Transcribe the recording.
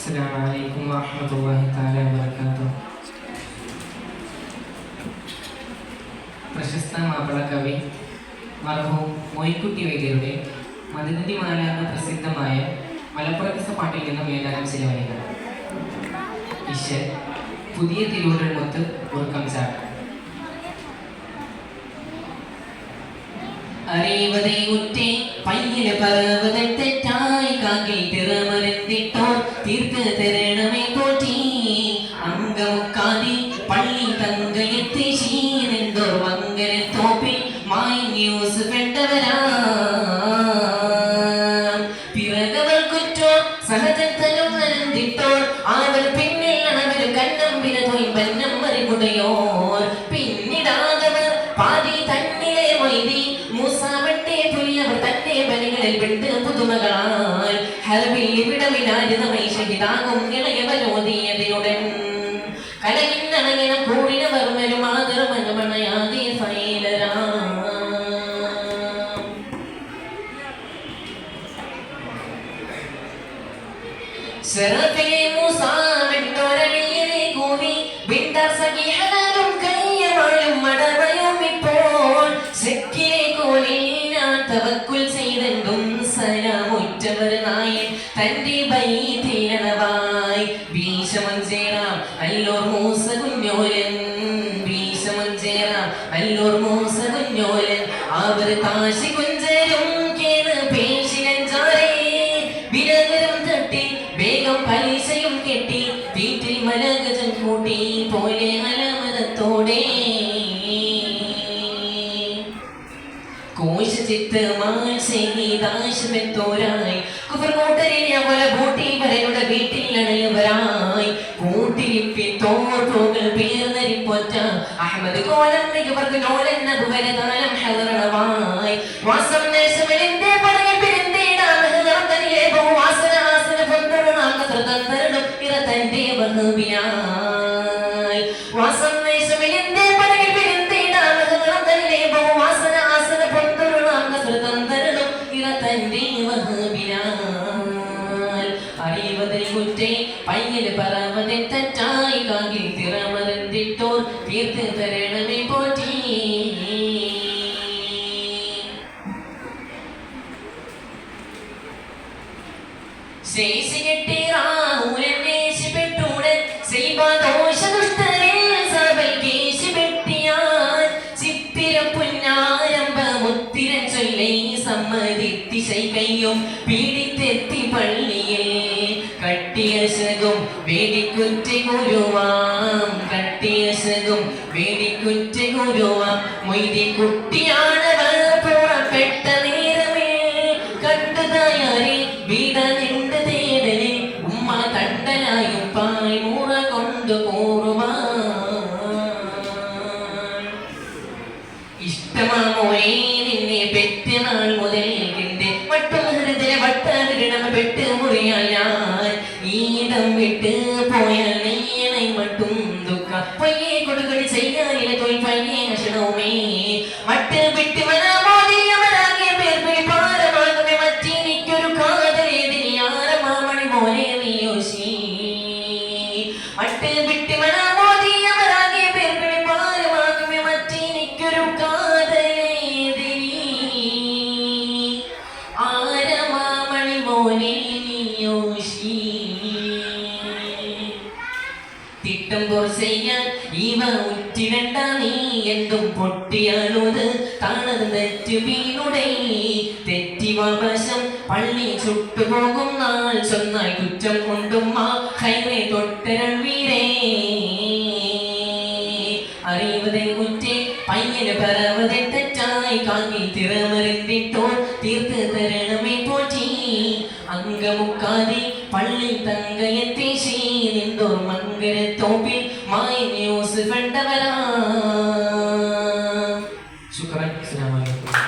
അസ്സലാമു അലൈക്കും വറഹ്മത്തുള്ളാഹി തആല വബറകാതുഹു. പ്രശസ്ത മാപ്പിള കവി മർഹൂം മോയിൻകുട്ടി വൈദ്യരുടെ മധുനിധിമാല എന്ന പ്രസിദ്ധമായ മലപ്പുറത്തെ പാട്ടിൽ നിന്നും ഏതാനും ചില വരികൾ. ഈശ്വർ പുതിയ തിരൂരൽ മുത്ത് ഉറക്കം ചാട്ടം. അറിവതേ ഉറ്റേ പയ്യല് പറവതൻ തെറ്റായി കാക്കിൽ തിറമരന്തിട്ടോ തീർത്ത് തരണമേ പോറ്റി അങ്കമുക്കാതി പള്ളി തങ്കയത്തെ ശീനെന്തോർ വങ്കര തോപ്പിൽ മായി ന്യൂസ് പെട്ടവരാ പിറകവൾ കുറ്റോ സഹജത്തലും നരന്തിട്ടോർ അവർ പിന്നിൽ അവർ കണ്ണം വിരതോയി ബന്നം മറിമുടയോർ പിന്നിടാതവർ പാതി തന്നിലെ മൈതി മൂസാവട്ടെ പുലിയവർ തന്റെ ബലികളിൽ വിട്ട് പുതുമകളാൽ ഹർബിൽ വിടവിലാരുതമൈ ഷഹിദാകും ഇളയവരോധിയതയുടൻ കലകിന്നണങ്ങിന കൂടിനവർ മരുമാതർമനമണയാതെ ഫൈലരാ ശരഫിലെ മൂസാവെട്ടോരണിയിലെ കൂവി വിണ്ടാർ സഖിഹനാലും കയ്യമാലും മടവയും ഇപ്പോൾ ശക്കിലെ കോലിൽ ഞാൻ തവക്കുൽ ചെയ്തെങ്കും സലാമുറ്റവർ നായൻ തന്റെ ബൈതിരണവായി ഭീഷമഞ്ചേറാം അല്ലോർ മൂസ കുഞ്ഞോലൻ ഭീഷമഞ്ചേറാം അല്ലോർ മൂസ കുഞ്ഞോലൻ അവർ താശി കുഞ്ചരും കേണ് പേശിലഞ്ചാരേ വിരകരം തട്ടി വേഗം പലിശയും കെട്ടി വീട്ടിൽ മലഗജൻ കൂട്ടി പോലെ അലമരത്തോടെ കോശചിത്തമാശിതാശമെത്തോരായി കുഫർകോട്ടരിനെ പോലെ ബോട്ടി വരയുടെ വീട്ടിലണയവരായി കൂട്ടിരിപ്പി തോട്ടുകൾ പേർന്നരിപ്പൊറ്റ അഹമ്മദ് കോലം മികവർക്ക് നോലൻ നബുവരതാലം ഹദറണവായി വാസം നേശമലിന്റെ പടയിൽ പിരിന്തേടാമഹദർത്തനിലെ ബഹുവാസന ആസന പൊന്തരണാക തൃതന്തരണം ഇറതന്റെ വഹുബിനായി വാസം നേശമലിന്റെ പടയിൽ പിരിന്തേടാമഹദർത്തനിലെ ബഹുവാസന ആസന പൊന്തരണാക തൃതന്തരണം ഇറതന്റെ വഹുബിനായി അറിവതിൽ കുറ്റേ പയ്യല് പറവതെ തെറ്റായി കാകിൽ തിറമരന്തിട്ടോർ തീർത്ത് തരണമേ പോറ്റി ശേഷികെട്ടി റാഹുലന്വേഷിപ്പെട്ടുടൻ ശ്രീപാദോഷദുഷ്ടരിൽ സഭൽ കേശിപ്പെട്ടിയാൽ ചിത്തിര പുന്നാരംഭ മുത്തിരൻ ചൊല്ലി സമ്മതിത്തിശൈ കയ്യും പീഡിത്തെത്തി പള്ളിയിൽ കട്ടിയശകും വേടിക്കുറ്റ ഗുരുവാം കട്ടിയശകും വേടിക്കുറ്റ ഗുരുവാം മൊയ്തി കുട്ടിയാണവർ പുറപ്പെട്ട നേരമേ കണ്ടതായാരി വീട നിന്റെ തേടലെ ഉമ്മ കണ്ടലായും പായ് മൂറ കൊണ്ടു പോറുവാ ഇഷ്ടമാമോനെ നിന്നെ പെറ്റ നാൾ മുതൽ എന്റെ വട്ടമഹൃദയ വട്ടമിടം പെട്ട് മുറിയാൻ ഞാൻ ഈടം വിട്ട് പോയാൽ നെയ്യണை മട്ടും ദുഃഖ പൊയ്യെ കൊടുകൾ ചെയ്യാനില്ല തൊയ് പയ്യെ അക്ഷണവുമേ മട്ട് വിട്ട് മനമോദിയമനാകിയ പേർ പാരമാകുമേ മറ്റെനിക്കൊരു കാതലേതിനി ആരമാമണി മോനെ നീയോശി മട്ട് വിട്ട് മനമോദിയമനാകിയ പേർ പാരമാകുമേ മറ്റെനിക്കൊരു കാതലേതിനി ആരമാമണി മോനെ നീയോശി തിട്ടം പോർ ചെയ്യാൻ ഇവ ഉറ്റിരണ്ട നീ എന്തും പൊട്ടിയാലോത് താണത് തെറ്റു വീണുടേ തെറ്റിവശം പള്ളി ചുട്ടുപോകും നാൾ ചൊന്നാൽ കുറ്റം കൊണ്ടും ആ ഹൈവേ തൊട്ടരൾ വീരേ അറിവതെ കുറ്റേ പയ്യന് പറവതെ തെറ്റായി കാക്കി തിറമറിന്തിട്ടോ തീർത്ത് തരണമേ പോറ്റി അങ്കമുക്കാതി പള്ളി തങ്കയത്തേശി നിന്തോർ മങ്കര തോപ്പിൽ മായി ന്യൂസ് കണ്ടവരാ